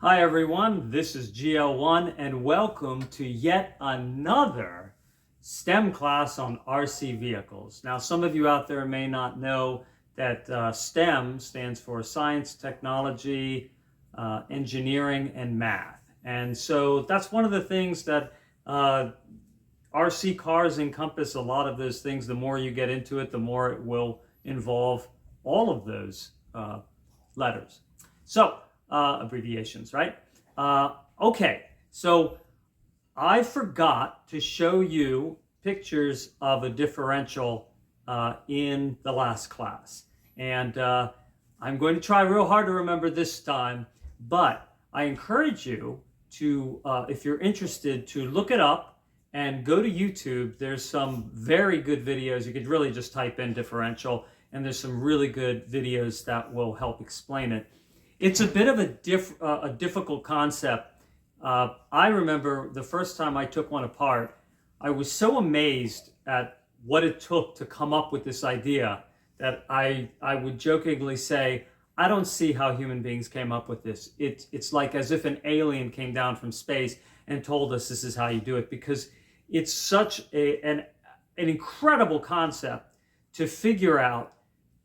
Hi everyone, this is GL1 and welcome to yet another STEM class on RC vehicles. Now some of you out there may not know that STEM stands for science, technology, engineering, and math. And so that's one of the things that RC cars encompass a lot of those things. The more you get into it, the more it will involve all of those letters. So, abbreviations, right? Okay, so I forgot to show you pictures of a differential in the last class. And I'm going to try real hard to remember this time, but I encourage you to, if you're interested, to look it up and go to YouTube. There's some very good videos. You could really just type in differential, and there's some really good videos that will help explain it. It's a bit of a difficult concept. I remember the first time I took one apart, I was so amazed at what it took to come up with this idea that I would jokingly say, I don't see how human beings came up with this. It's like as if an alien came down from space and told us this is how you do it, because it's such an incredible concept to figure out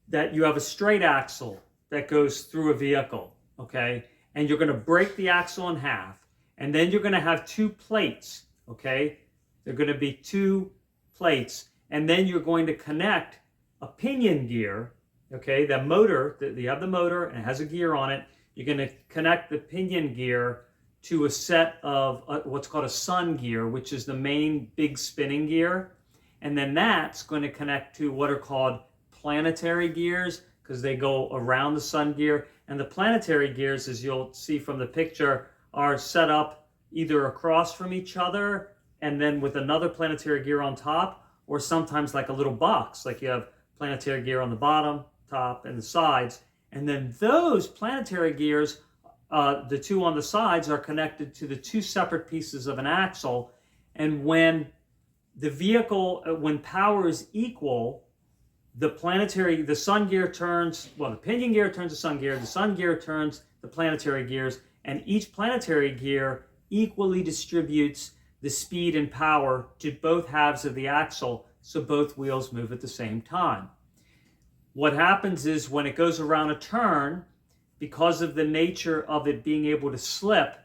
that you have a straight axle that goes through a vehicle, okay? And you're gonna break the axle in half, and then you're gonna have two plates, okay? They're gonna be two plates, and then you're going to connect a pinion gear, okay? The motor, you have the motor and it has a gear on it. You're gonna connect the pinion gear to a set of what's called a sun gear, which is the main big spinning gear. And then that's going to connect to what are called planetary gears, because they go around the sun gear. And the planetary gears, as you'll see from the picture, are set up either across from each other and then with another planetary gear on top, or sometimes like a little box, like you have planetary gear on the bottom, top, and the sides. And then those planetary gears, the two on the sides, are connected to the two separate pieces of an axle. And when the vehicle, when power is equal, the sun gear turns, well, the pinion gear turns the sun gear turns the planetary gears, and each planetary gear equally distributes the speed and power to both halves of the axle, so both wheels move at the same time. What happens is when it goes around a turn, because of the nature of it being able to slip,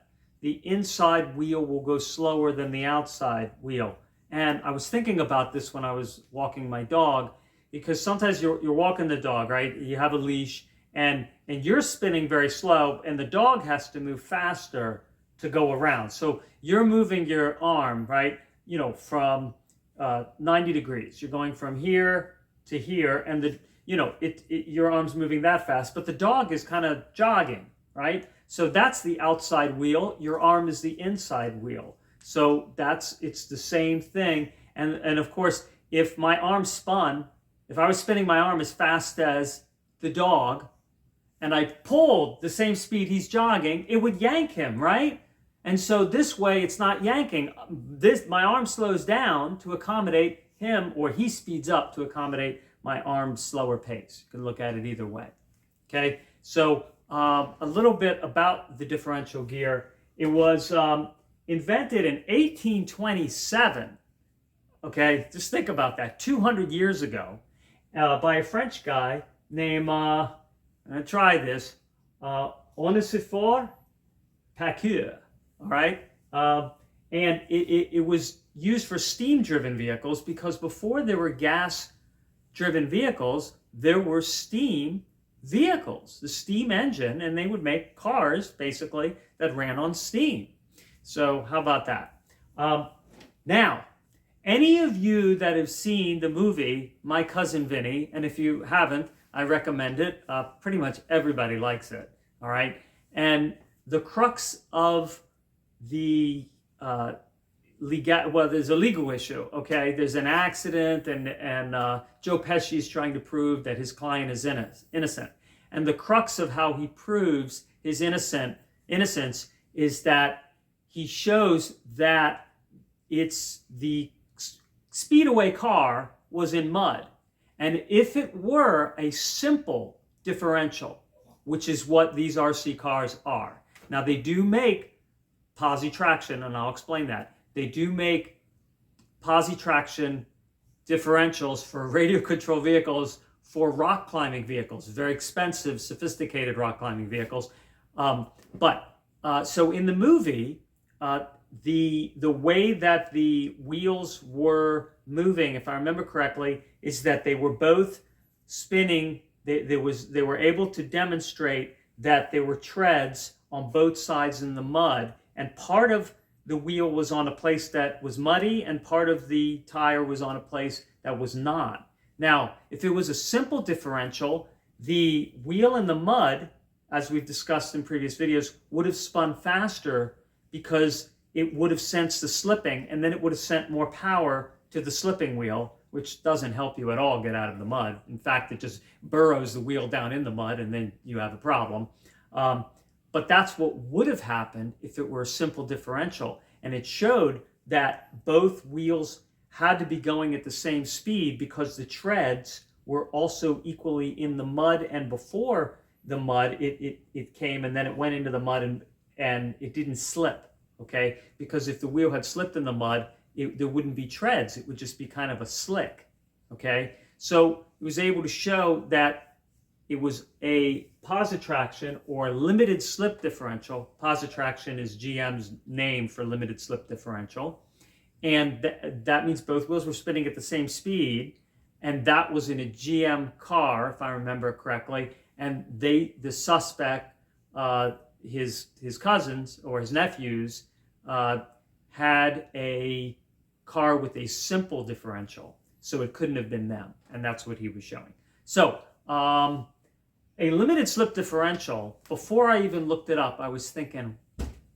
the inside wheel will go slower than the outside wheel. And I was thinking about this when I was walking my dog, because sometimes you're walking the dog, right? You have a leash, and you're spinning very slow, and the dog has to move faster to go around. So you're moving your arm, right? You know, from 90 degrees. You're going from here to here, and your arm's moving that fast, but the dog is kind of jogging, right? So that's the outside wheel. Your arm is the inside wheel. So it's the same thing. And of course, if my arm spun, if I was spinning my arm as fast as the dog, and I pulled the same speed he's jogging, it would yank him, right? And so this way, it's not yanking. My arm slows down to accommodate him, or he speeds up to accommodate my arm's slower pace. You can look at it either way. Okay, so a little bit about the differential gear. It was invented in 1827. Okay, just think about that, 200 years ago, by a French guy named, I'm going to try this, Onesphore Pacquiao, all right? And it was used for steam-driven vehicles, because before there were gas-driven vehicles, there were steam vehicles, the steam engine, and they would make cars, basically, that ran on steam. So how about that? Now, any of you that have seen the movie My Cousin Vinny, and if you haven't, I recommend it. Pretty much everybody likes it, all right? And the crux of the there's a legal issue, okay? There's an accident, and Joe Pesci is trying to prove that his client is innocent. And the crux of how he proves his innocence is that he shows that it's the speedaway car was in mud. And if it were a simple differential, which is what these RC cars are, Now they do make posi-traction, and I'll explain that. They do make posi-traction differentials for radio control vehicles for rock climbing vehicles, very expensive, sophisticated rock climbing vehicles. So in the movie, the way that the wheels were moving, if I remember correctly, is that they were both spinning. They were able to demonstrate that there were treads on both sides in the mud, and part of the wheel was on a place that was muddy, and part of the tire was on a place that was not. Now, if it was a simple differential, the wheel in the mud, as we've discussed in previous videos, would have spun faster because it would have sensed the slipping, and then it would have sent more power to the slipping wheel, which doesn't help you at all get out of the mud. In fact, it just burrows the wheel down in the mud, and then you have a problem. But that's what would have happened if it were a simple differential. And it showed that both wheels had to be going at the same speed because the treads were also equally in the mud, and before the mud it came, and then it went into the mud, and it didn't slip, okay? Because if the wheel had slipped in the mud, there wouldn't be treads. It would just be kind of a slick, okay? So it was able to show that it was a posi-traction or limited slip differential. Posi-traction is GM's name for limited slip differential. And that means both wheels were spinning at the same speed, and that was in a GM car, if I remember correctly. And the suspect, his cousins or his nephews, had a car with a simple differential, so it couldn't have been them, and that's what he was showing. So a limited slip differential, before I even looked it up, I was thinking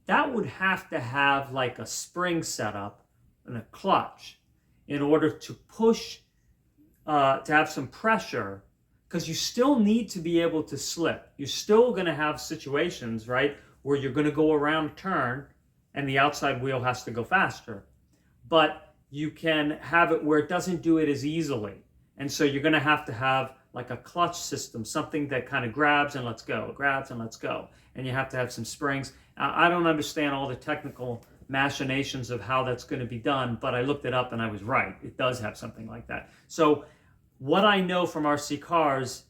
that would have to have like a spring setup and a clutch in order to push, to have some pressure, because you still need to be able to slip. You're still going to have situations, right, where you're going to go around a turn and the outside wheel has to go faster. But you can have it where it doesn't do it as easily. And so you're going to have like a clutch system, something that kind of grabs and lets go, grabs and lets go. And you have to have some springs. I don't understand all the technical machinations of how that's going to be done, but I looked it up and I was right. It does have something like that. So what I know from RC cars,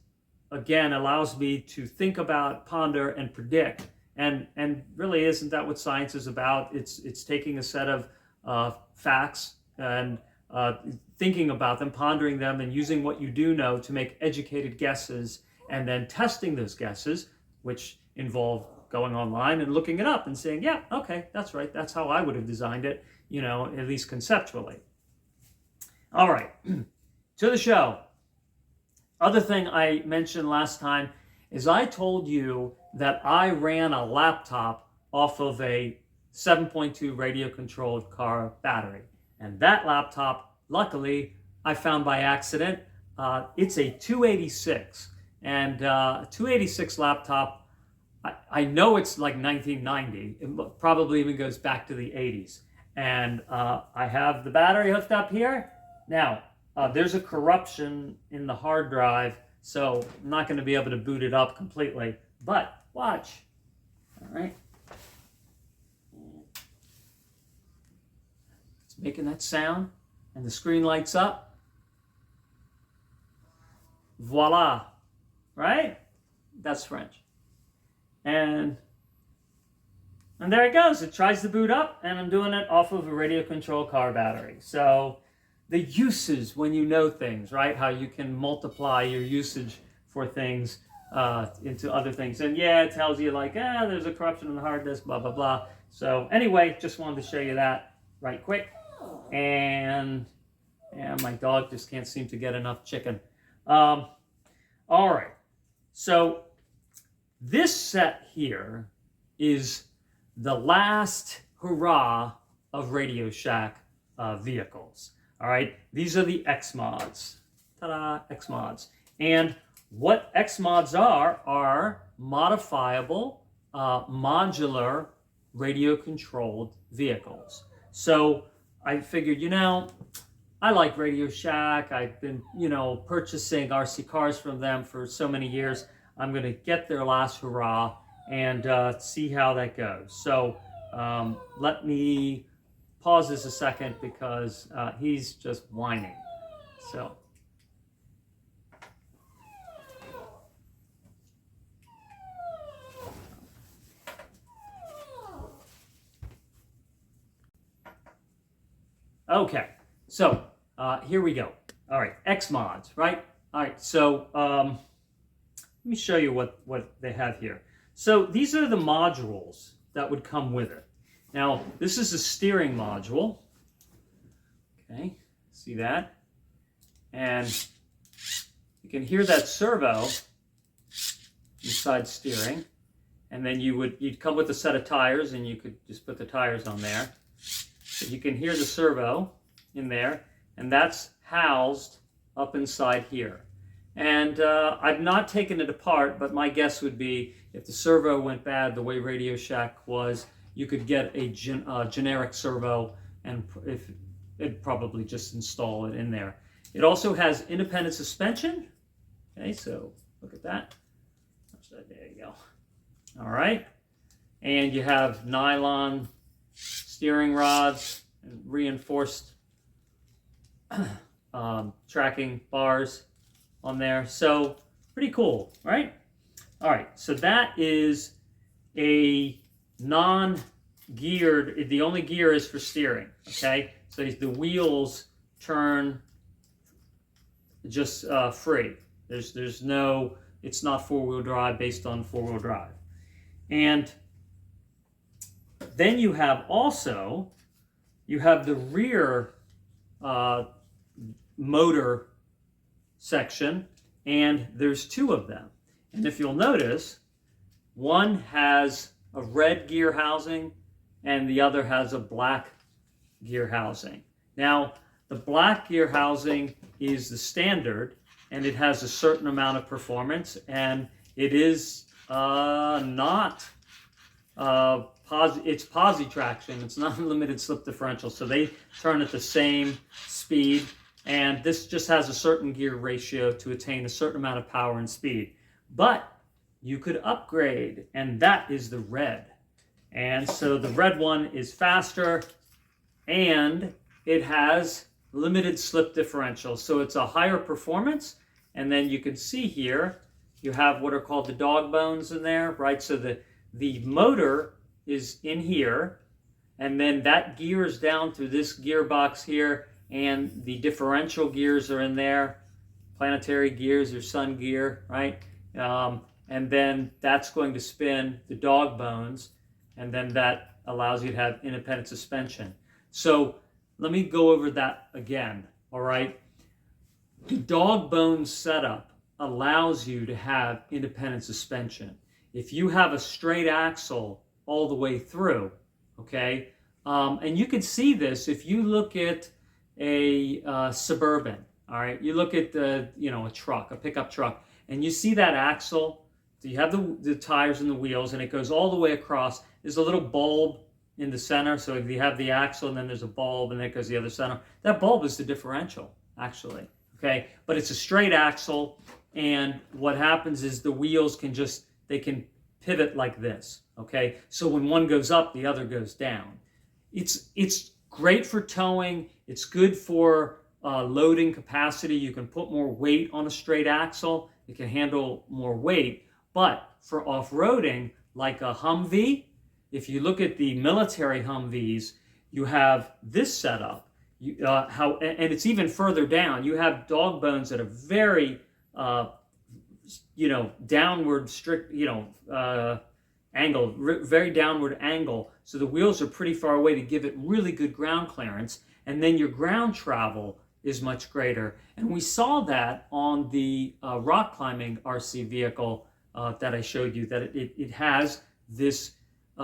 again, allows me to think about, ponder, and predict. And really, isn't that what science is about? It's taking a set of facts and thinking about them, pondering them, and using what you do know to make educated guesses, and then testing those guesses, which involve going online and looking it up and saying, yeah, okay, that's right, that's how I would have designed it, you know, at least conceptually. All right, to the show. Other thing I mentioned last time is I told you that I ran a laptop off of a 7.2 radio-controlled car battery. And that laptop, luckily, I found by accident. It's a 286. And a 286 laptop, I know it's like 1990. It probably even goes back to the 80s. And I have the battery hooked up here. Now, there's a corruption in the hard drive, so I'm not going to be able to boot it up completely. But watch. All right. It's making that sound, and the screen lights up. Voila. Right? That's French. And there it goes. It tries to boot up, and I'm doing it off of a radio control car battery. So the uses when you know things, right? How you can multiply your usage for things into other things. And yeah, it tells you like, there's a corruption in the hard disk, blah, blah, blah. So anyway, just wanted to show you that right quick. And my dog just can't seem to get enough chicken. All right. So this set here is the last hurrah of RadioShack vehicles. All right, these are the X mods. Ta-da, X mods. And what X mods are modifiable, modular, radio-controlled vehicles. So I figured, I like RadioShack. I've been, purchasing RC cars from them for so many years. I'm going to get their last hurrah and see how that goes. So let me pause this a second because he's just whining. So. Okay, so here we go. All right, X mods, right? All right, so let me show you what they have here. So these are the modules that would come with it. Now, this is a steering module. Okay, see that? And you can hear that servo inside steering. And then you'd come with a set of tires, and you could just put the tires on there. But you can hear the servo in there, and that's housed up inside here. And I've not taken it apart, but my guess would be if the servo went bad the way RadioShack was, you could get a generic servo, and if it'd probably just install it in there. It also has independent suspension. Okay, so look at that. There you go. All right, and you have nylon steering rods and reinforced tracking bars on there. So pretty cool, right? All right, so that is a non-geared, the only gear is for steering, okay? So the wheels turn just free. There's no, it's not four-wheel drive based on four-wheel drive. And then you have also, you have the rear motor section, and there's two of them. And if you'll notice, one has a red gear housing and the other has a black gear housing. Now, the black gear housing is the standard, and it has a certain amount of performance, and it is not it's posi traction. It's not unlimited slip differential, so they turn at the same speed, and this just has a certain gear ratio to attain a certain amount of power and speed. But you could upgrade, and that is the red. And so the red one is faster, and it has limited slip differential, so it's a higher performance. And then you can see here you have what are called the dog bones in there, right? So the motor is in here, and then that gears down through this gearbox here, and the differential gears are in there, planetary gears or sun gear, right? And then that's going to spin the dog bones, and then that allows you to have independent suspension. So let me go over that again, all right? The dog bones setup allows you to have independent suspension. If you have a straight axle all the way through, okay, and you can see this if you look at a Suburban, all right, you look at a truck, a pickup truck, and you see that axle, so you have the tires and the wheels, and it goes all the way across. There's a little bulb in the center, so if you have the axle and then there's a bulb and then it goes the other center, that bulb is the differential, actually, okay, but it's a straight axle. And what happens is the wheels they can pivot like this, okay? So when one goes up, the other goes down. It's great for towing. It's good for loading capacity. You can put more weight on a straight axle. It can handle more weight. But for off-roading, like a Humvee, if you look at the military Humvees, you have this setup. And it's even further down. You have dog bones that are very downward angle, very downward angle. So the wheels are pretty far away to give it really good ground clearance. And then your ground travel is much greater. And we saw that on the rock climbing RC vehicle that I showed you, that it has this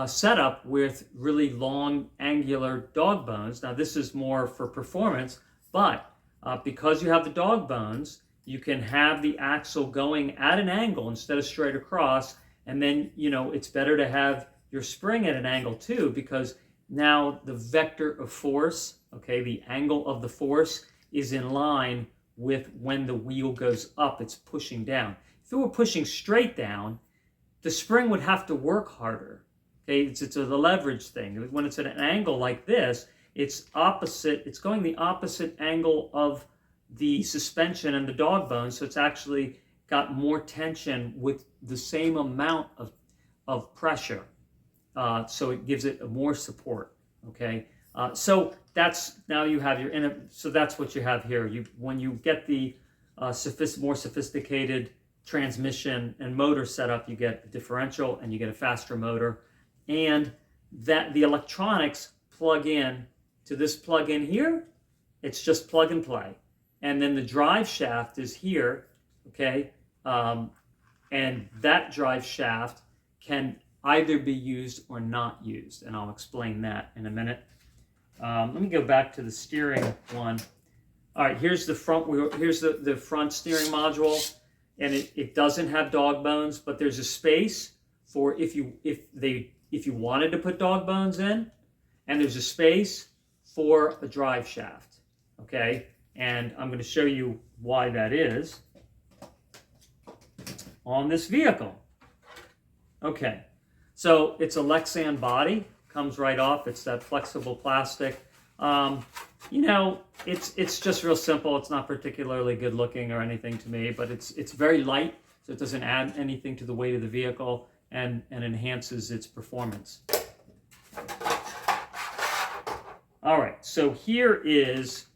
setup with really long angular dog bones. Now this is more for performance, but because you have the dog bones, you can have the axle going at an angle instead of straight across, and then, it's better to have your spring at an angle too, because now the vector of force, okay, the angle of the force is in line with when the wheel goes up, it's pushing down. If it were pushing straight down, the spring would have to work harder. Okay, it's a leverage thing. When it's at an angle like this, it's opposite. It's going the opposite angle of the suspension and the dog bone, so it's actually got more tension with the same amount of pressure. So it gives it more support. Okay, so that's now you have your so that's what you have here. When you get the more sophisticated transmission and motor setup, you get a differential and you get a faster motor, and that the electronics plug in to this plug-in here. It's just plug and play, and then the drive shaft is here. Okay, and that drive shaft can either be used or not used, and I'll explain that in a minute. Let me go back to the steering one. All right, here's the front wheel. Here's the front steering module, and it doesn't have dog bones, but there's a space for if you wanted to put dog bones in, and there's a space for a drive shaft. Okay, and I'm going to show you why that is on this vehicle. Okay, so it's a Lexan body, comes right off. It's that flexible plastic. You know, it's just real simple. It's not particularly good looking or anything to me, but it's very light, so it doesn't add anything to the weight of the vehicle and enhances its performance. All right, so here is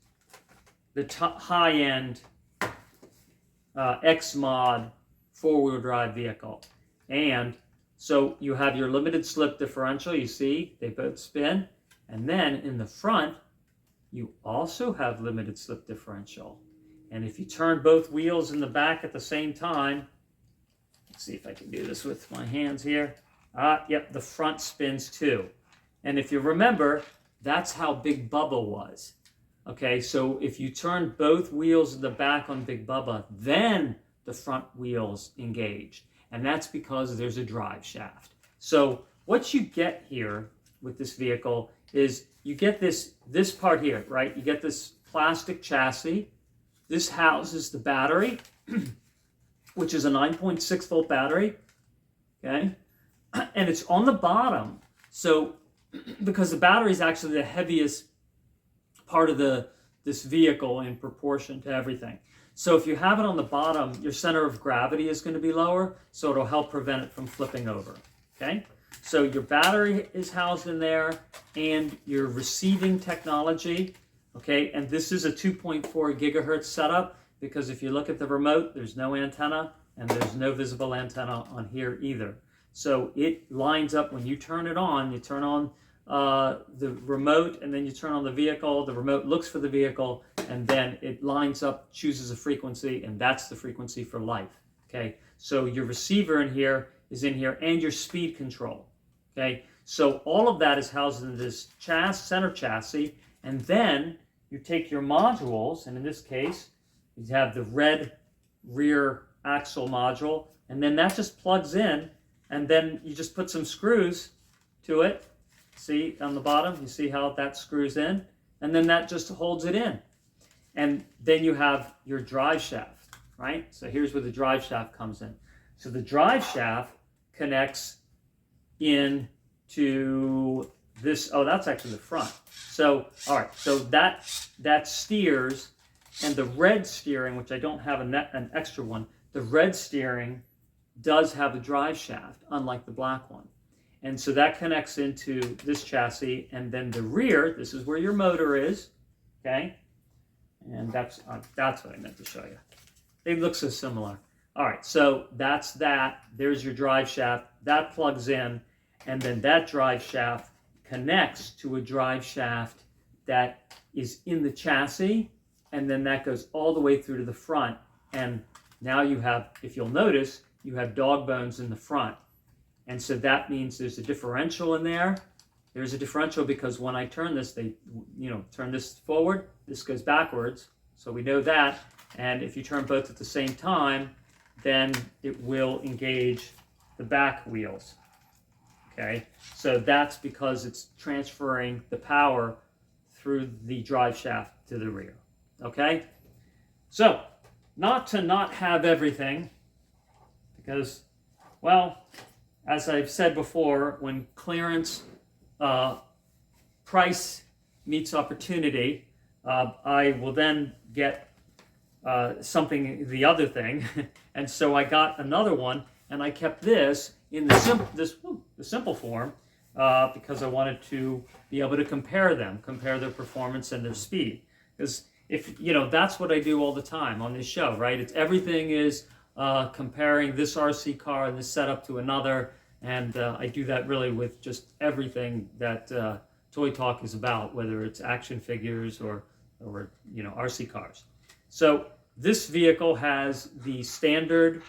the high-end X-Mod four-wheel drive vehicle. And so you have your limited slip differential, you see, they both spin. And then in the front, you also have limited slip differential. And if you turn both wheels in the back at the same time, let's see if I can do this with my hands here. Yep, the front spins too. And if you remember, that's how Big Bubba was. Okay, so if you turn both wheels in the back on Big Bubba, then the front wheels engage. And that's because there's a drive shaft. So what you get here with this vehicle is you get this part here, right? You get this plastic chassis. This houses the battery, which is a 9.6 volt battery, okay? And it's on the bottom. So because the battery is actually the heaviest part of this vehicle in proportion to everything. So if you have it on the bottom, your center of gravity is going to be lower, so it'll help prevent it from flipping over, okay? So your battery is housed in there, and your receiving technology, okay? And this is a 2.4 gigahertz setup, because if you look at the remote, there's no antenna, and there's no visible antenna on here either. So it lines up when you turn it on. You turn on the remote, and then you turn on the vehicle. The remote looks for the vehicle, and then it lines up, chooses a frequency, and that's the frequency for life. Okay, so your receiver is in here, and your speed control. Okay, so all of that is housed in this center chassis, and then you take your modules, and in this case, you have the red rear axle module, and then that just plugs in, and then you just put some screws to it. See on the bottom, you see how that screws in, and then that just holds it in. And then you have your drive shaft, right? So here's where the drive shaft comes in. So the drive shaft connects into this. Oh, that's actually the front. So, all right, so that steers, and the red steering, which I don't have an extra one, the red steering does have a drive shaft, unlike the black one. And so that connects into this chassis, and then the rear, this is where your motor is, okay? And that's what I meant to show you. They look so similar. All right, so that's that. There's your drive shaft. That plugs in, and then that drive shaft connects to a drive shaft that is in the chassis, and then that goes all the way through to the front. And now you have, if you'll notice, you have dog bones in the front. And so that means there's a differential in there. There's a differential because when I turn this, turn this forward, this goes backwards. So we know that. And if you turn both at the same time, then it will engage the back wheels. Okay, so that's because it's transferring the power through the drive shaft to the rear. Okay, so not to not have everything, because, well, as I've said before, when clearance price meets opportunity, I will then get something, the other thing, and so I got another one, and I kept this in the simple form because I wanted to be able to compare their performance and their speed. Because if that's what I do all the time on this show, right? It's everything is comparing this RC car and this setup to another, and I do that really with just everything that Toy Talk is about, whether it's action figures or RC cars. So this vehicle has the standard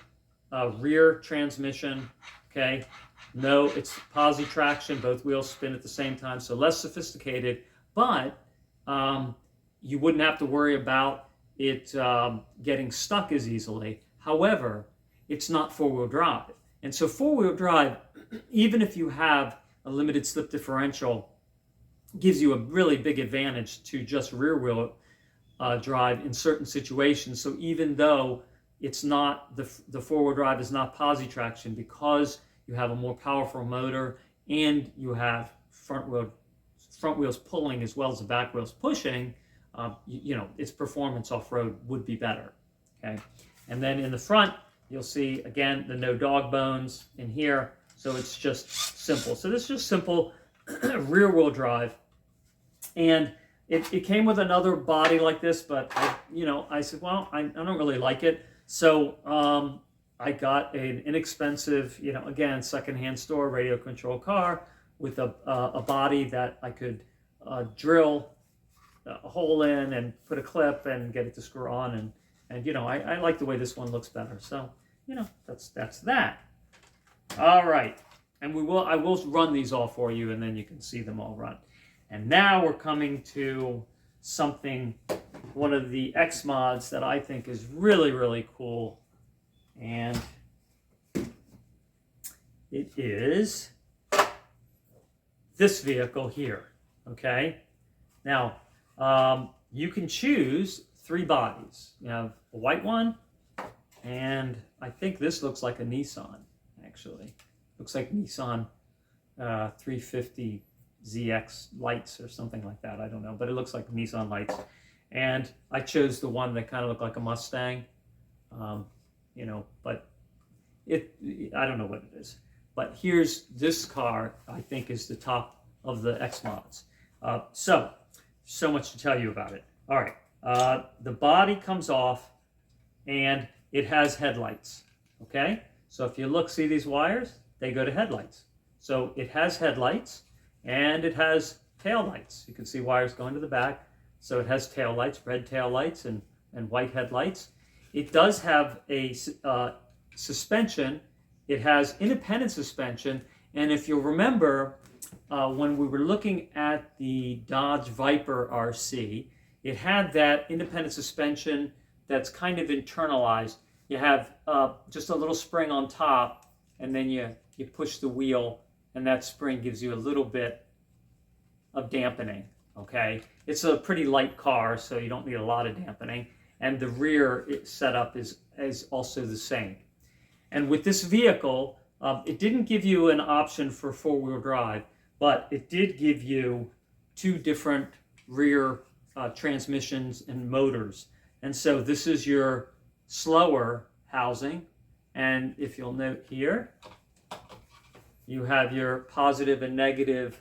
rear transmission. Okay, no, it's posi traction. Both wheels spin at the same time, so less sophisticated. But you wouldn't have to worry about it getting stuck as easily. However, it's not four-wheel drive, and so four-wheel drive, even if you have a limited slip differential, gives you a really big advantage to just rear-wheel drive in certain situations. So even though it's not the four-wheel drive is not posi traction, because you have a more powerful motor and you have front wheels pulling as well as the back wheels pushing, its performance off-road would be better. Okay, and then in the front you'll see again the no dog bones in here, so it's just simple. So this is just simple rear-wheel drive, and it came with another body like this, but I said, well, I don't really like it, so I got an inexpensive, again, secondhand store radio control car with a body that I could drill a hole in and put a clip and get it to screw on, and I like the way this one looks better. So that's that. All right, and I will run these all for you, and then you can see them all run. And now we're coming to something, one of the X mods that I think is really, really cool. And it is this vehicle here, okay? Now, you can choose 3 bodies. You have a white one, and I think this looks like a Nissan, actually. Looks like Nissan 350 ZX lights or something like that. I don't know, but it looks like Nissan lights. And I chose the one that kind of looked like a Mustang, but I don't know what it is. But here's this car, I think, is the top of the X mods. So much to tell you about it. All right, the body comes off, and it has headlights. Okay, so if you look, see these wires? They go to headlights. So it has headlights. And it has tail lights. You can see wires going to the back. So it has tail lights, red tail lights and white headlights. It does have a suspension. It has independent suspension. And if you'll remember, when we were looking at the Dodge Viper RC, it had that independent suspension that's kind of internalized. You have just a little spring on top, and then you push the wheel, and that spring gives you a little bit of dampening, okay? It's a pretty light car, so you don't need a lot of dampening. And the rear setup is also the same. And with this vehicle, it didn't give you an option for four-wheel drive, but it did give you 2 different rear transmissions and motors. And so this is your slower housing. And if you'll note here, you have your positive and negative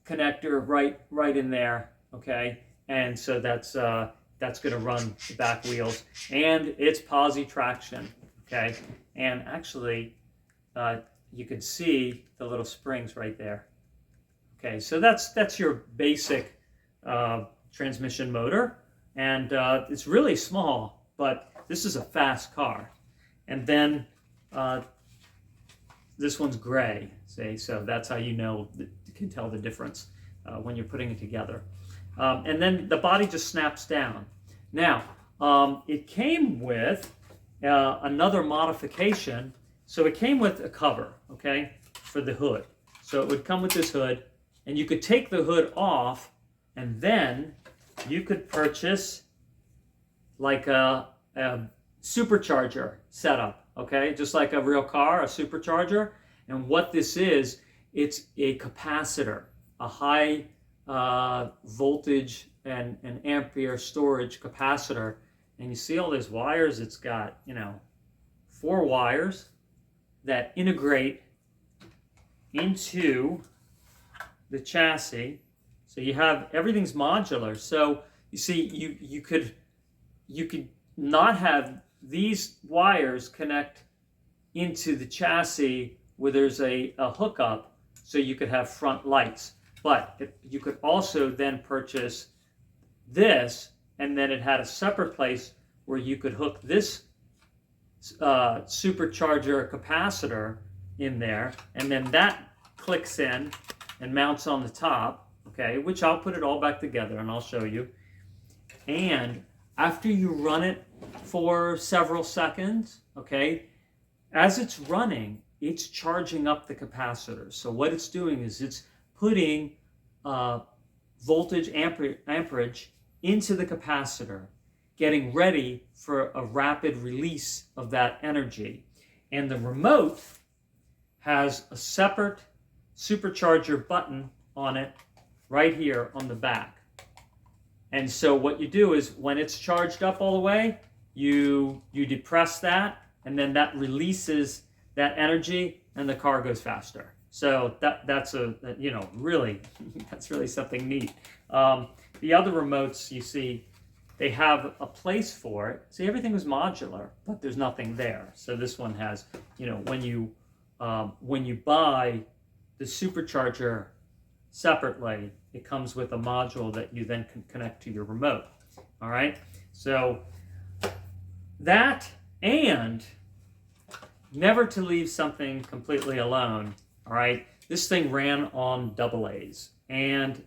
connector right in there, okay? And so that's going to run the back wheels, and it's posi traction, okay? And actually, you can see the little springs right there. Okay, so that's your basic transmission motor, and it's really small, but this is a fast car. And then this one's gray, see, so that's how you can tell the difference when you're putting it together. And then the body just snaps down. Now, it came with another modification. So it came with a cover, okay, for the hood. So it would come with this hood, and you could take the hood off, and then you could purchase like a supercharger setup okay, just like a real car, a supercharger. And what this is, it's a capacitor, a high voltage and ampere storage capacitor. And you see all these wires, it's got, 4 wires that integrate into the chassis. So you have, everything's modular. So you see, you could not have these wires connect into the chassis where there's a hookup, so you could have front lights. But you could also then purchase this, and then it had a separate place where you could hook this supercharger capacitor in there, and then that clicks in and mounts on the top, okay, which I'll put it all back together and I'll show you. And after you run it for several seconds, okay, as it's running, it's charging up the capacitor. So what it's doing is it's putting voltage amperage into the capacitor, getting ready for a rapid release of that energy. And the remote has a separate supercharger button on it right here on the back. And so what you do is when it's charged up all the way, you depress that, and then that releases that energy and the car goes faster. So that's really, that's really something neat. The other remotes, you see, they have a place for it. See, everything was modular, but there's nothing there. So this one has, when you buy the supercharger separately, it comes with a module that you then can connect to your remote. All right, so that, and never to leave something completely alone. All right, this thing ran on AA's, and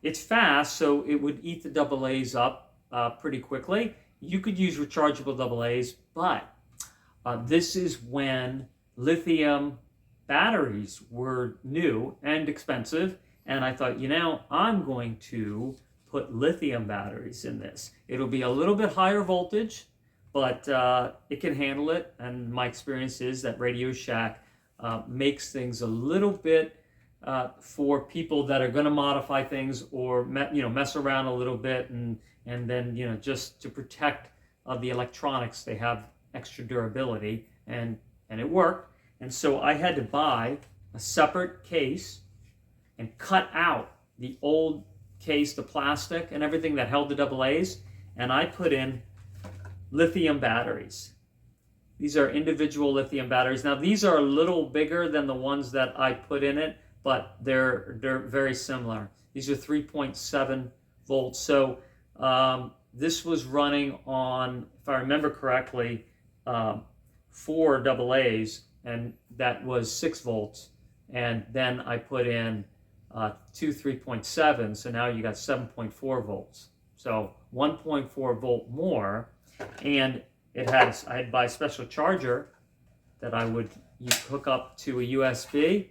it's fast, so it would eat the AA's up pretty quickly. You could use rechargeable AA's, but this is when lithium batteries were new and expensive, and I thought, I'm going to put lithium batteries in this. It'll be a little bit higher voltage, but it can handle it, and my experience is that RadioShack makes things a little bit for people that are going to modify things or mess around a little bit, and then just to protect the electronics, they have extra durability, and it worked. And so I had to buy a separate case and cut out the old case, the plastic and everything that held the AA's, and I put in lithium batteries. These are individual lithium batteries. Now these are a little bigger than the ones that I put in it, but they're very similar. These are 3.7 volts. So this was running on, if I remember correctly, 4 AA's, and that was 6 volts. And then I put in 2 3.7, so now you got 7.4 volts. So 1.4 volt more, and I had to buy a special charger that you hook up to a USB,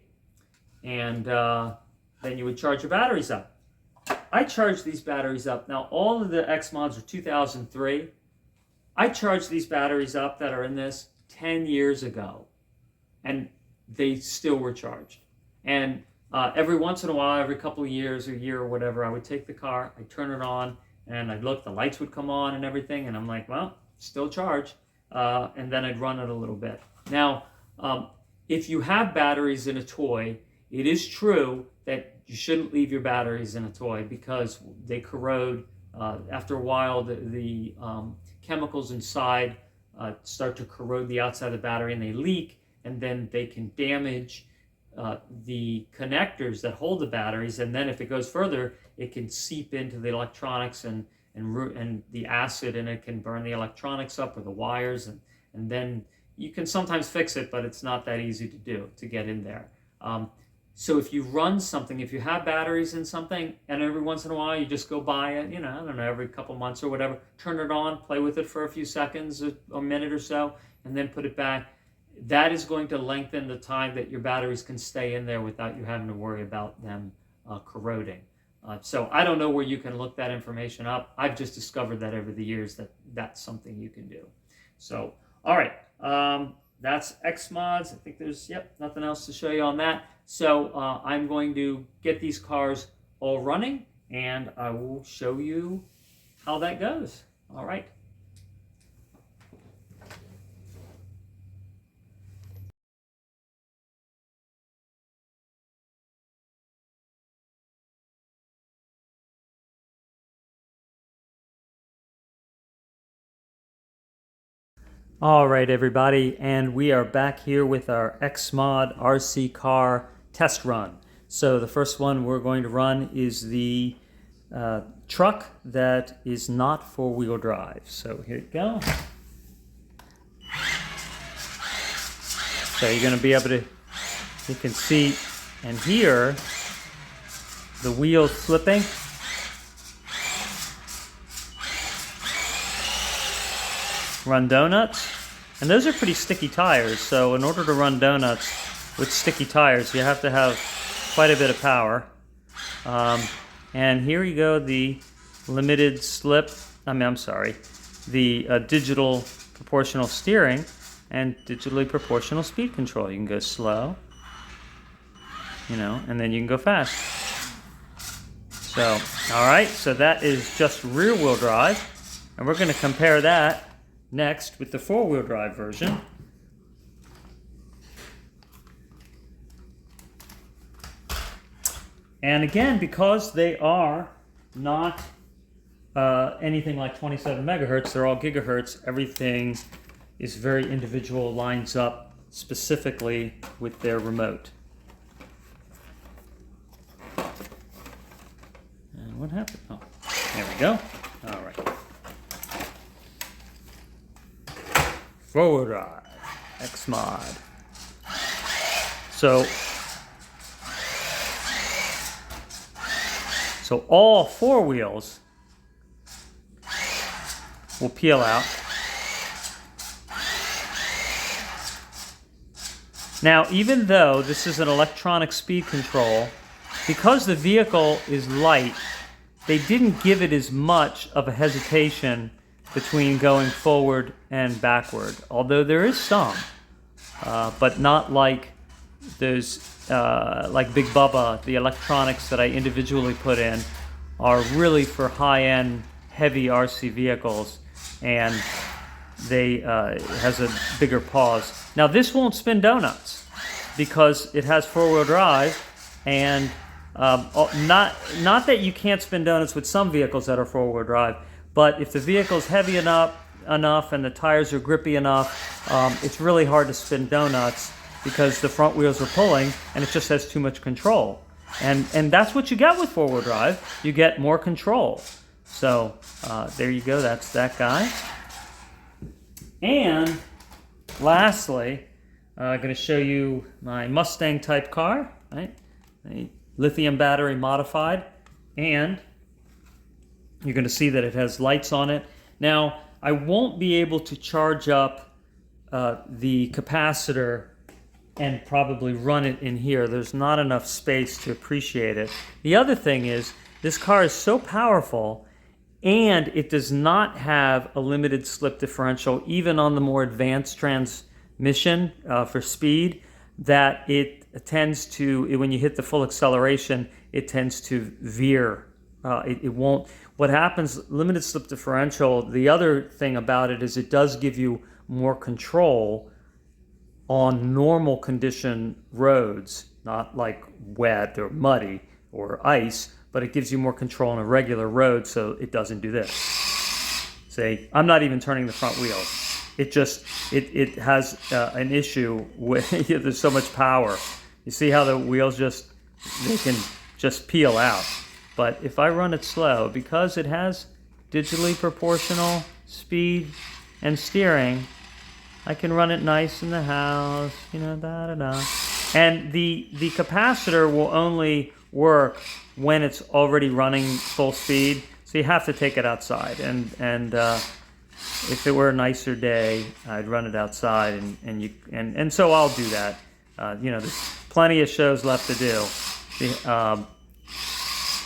and then you would charge your batteries up. I charged these batteries up. Now all of the X mods are 2003. I charged these batteries up that are in this 10 years ago, and they still were charged. And every once in a while, every couple of years, a year or whatever, I would take the car, I'd turn it on, and I'd look, the lights would come on and everything, and I'm like, well, still charged, and then I'd run it a little bit. Now, if you have batteries in a toy, it is true that you shouldn't leave your batteries in a toy because they corrode. After a while, the chemicals inside start to corrode the outside of the battery, and they leak, and then they can damage the connectors that hold the batteries, and then if it goes further, it can seep into the electronics, and the acid in it can burn the electronics up or the wires, and then you can sometimes fix it, but it's not that easy to do, to get in there. So if you run something, if you have batteries in something, and every once in a while you just go buy it, I don't know, every couple months or whatever, turn it on, play with it for a few seconds, a minute or so, and then put it back, that is going to lengthen the time that your batteries can stay in there without you having to worry about them corroding. So I don't know where you can look that information up. I've just discovered that over the years that that's something you can do. So, all right. That's X mods. I think there's, yep, nothing else to show you on that. So I'm going to get these cars all running, and I will show you how that goes. All right. All right, everybody, and we are back here with our XMod RC car test run. So the first one we're going to run is the truck that is not four-wheel drive. So here you go. So you're going to be able to, you can see and hear the wheels slipping. Run donuts, and those are pretty sticky tires, so in order to run donuts with sticky tires you have to have quite a bit of power. And here you go, the limited slip, the digital proportional steering and digitally proportional speed control. You can go slow, and then you can go fast. So, alright, so that is just rear wheel drive, and we're going to compare that next with the four-wheel drive version. And again, because they are not anything like 27 megahertz, they're all gigahertz, everything is very individual, lines up specifically with their remote. And what happened? Oh, there we go. All right. Four-wheel drive, XMod. So all four wheels will peel out. Now, even though this is an electronic speed control, because the vehicle is light, they didn't give it as much of a hesitation between going forward and backward, although there is some, but not like those, like Big Bubba. The electronics that I individually put in are really for high-end, heavy RC vehicles, and they it has a bigger pause. Now this won't spin donuts because it has four-wheel drive, and not that you can't spin donuts with some vehicles that are four-wheel drive. But if the vehicle's heavy enough and the tires are grippy enough, it's really hard to spin donuts because the front wheels are pulling and it just has too much control. And that's what you get with four-wheel drive. You get more control. So there you go. That's that guy. And lastly, I'm going to show you my Mustang type car, right? A lithium battery modified, and you're going to see that it has lights on it. Now, I won't be able to charge up the capacitor and probably run it in here. There's not enough space to appreciate it. The other thing is, this car is so powerful, and it does not have a limited slip differential, even on the more advanced transmission for speed, that it tends to, when you hit the full acceleration, it tends to veer. It won't. What happens, limited slip differential, the other thing about it is it does give you more control on normal condition roads, not like wet or muddy or ice, but it gives you more control on a regular road, so it doesn't do this. See, I'm not even turning the front wheels. It just, it has an issue with, there's so much power. You see how the wheels they can just peel out. But if I run it slow, because it has digitally proportional speed and steering, I can run it nice in the house, da-da-da. And the capacitor will only work when it's already running full speed, so you have to take it outside. And if it were a nicer day, I'd run it outside, and so I'll do that. There's plenty of shows left to do.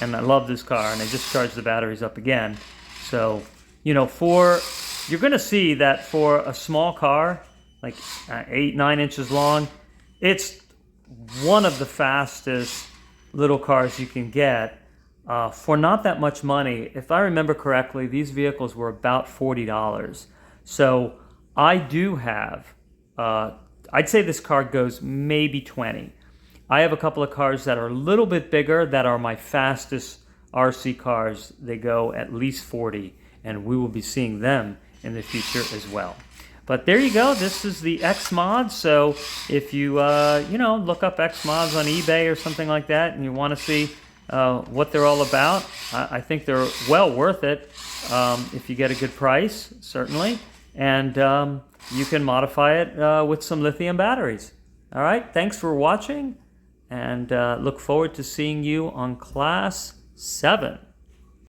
And I love this car, and I just charged the batteries up again. So, you're going to see that for a small car, like 8-9 inches long. It's one of the fastest little cars you can get for not that much money. If I remember correctly, these vehicles were about $40. So I do have, I'd say this car goes maybe 20. I have a couple of cars that are a little bit bigger that are my fastest RC cars. They go at least 40, and we will be seeing them in the future as well. But there you go. This is the X Mod. So if you look up X Mods on eBay or something like that, and you want to see what they're all about, I think they're well worth it if you get a good price, certainly. And you can modify it with some lithium batteries. All right. Thanks for watching, and look forward to seeing you on Class 7.